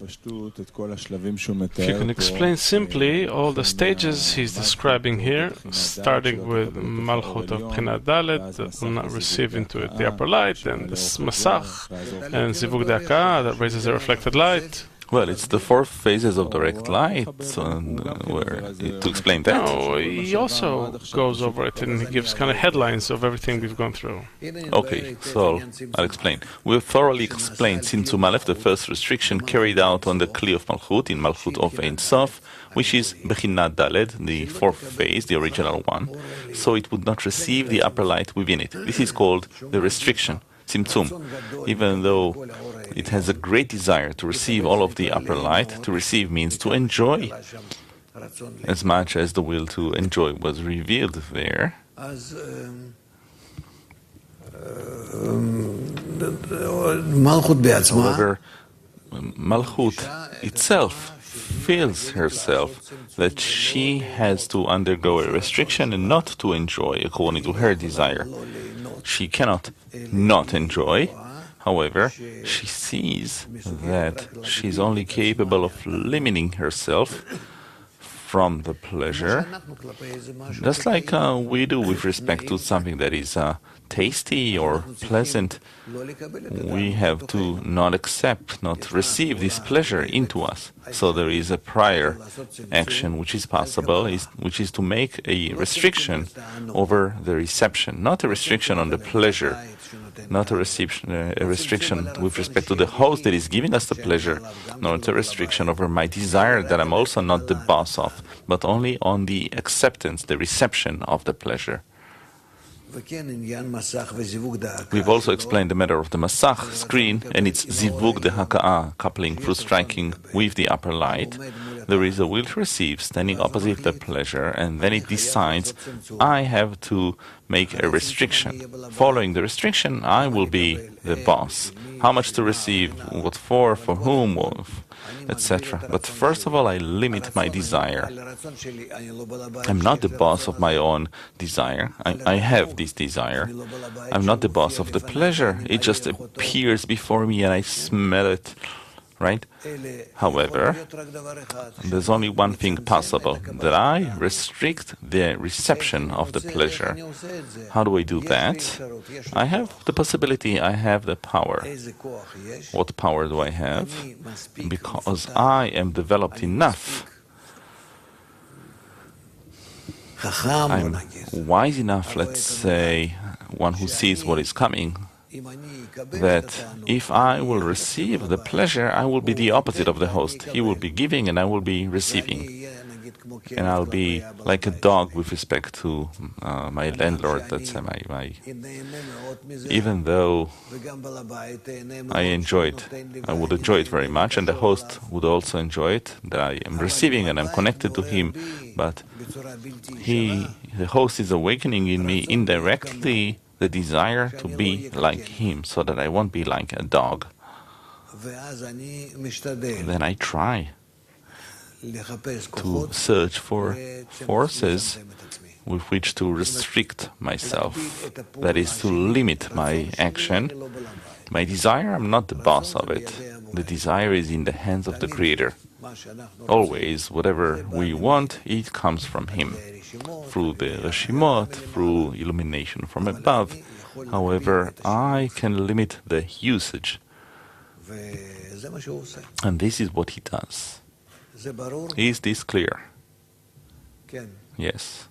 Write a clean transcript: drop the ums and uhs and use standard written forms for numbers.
If you can explain simply all the stages he's describing here, starting with Malchut of Bchinat Dalet, that will not receive into it the upper light, and this Masach, and Zivug De'aka, that raises the reflected light. Well, it's the 4 phases of direct light, to explain that. No, he also goes over it and he gives kind of headlines of everything we've gone through. Okay, so I'll explain. We've thoroughly explained Tzimtzum Aleph, the first restriction carried out on the Kli of Malchut, in Malchut of Ein Sof, which is Bchinat Dalet, the 4th phase, the original one, so it would not receive the upper light within it. This is called the restriction, Tzimtzum. Even though it has a great desire to receive all of the upper light, to receive means to enjoy, as much as the will to enjoy was revealed there. However, Malchut itself feels herself that she has to undergo a restriction and not to enjoy according to her desire. She cannot not enjoy. However, she sees that she's only capable of limiting herself from the pleasure, just like we do with respect to something that is tasty or pleasant. We have to not accept, not receive this pleasure into us. So there is a prior action which is possible, which is to make a restriction over the reception, not a restriction on the pleasure, not a restriction with respect to the host that is giving us the pleasure, not a restriction over my desire that I'm also not the boss of, but only on the acceptance, the reception of the pleasure. We've also explained the matter of the Masach screen and its Zivug De'aka, coupling through striking with the upper light. There is a will to receive standing opposite the pleasure, and then it decides, I have to make a restriction. Following the restriction, I will be the boss. How much to receive, what for whom, etc. But first of all, I limit my desire. I'm not the boss of my own desire. I have this desire. I'm not the boss of the pleasure. It just appears before me and I smell it. Right? However, there's only one thing possible, that I restrict the reception of the pleasure. How do I do that? I have the possibility, I have the power. What power do I have? Because I am developed enough. I'm wise enough, let's say, one who sees what is coming, that if I will receive the pleasure, I will be the opposite of the host. He will be giving and I will be receiving. And I'll be like a dog with respect to my landlord, let's say, even though I enjoy it, I would enjoy it very much, and the host would also enjoy it, that I am receiving and I'm connected to him, but the host is awakening in me indirectly the desire to be like him, so that I won't be like a dog. Then I try to search for forces with which to restrict myself, that is, to limit my action. My desire, I'm not the boss of it. The desire is in the hands of the Creator. Always, whatever we want, it comes from Him, through the Reshimot, through illumination from above. However, I can limit the usage. And this is what He does. Is this clear? Yes.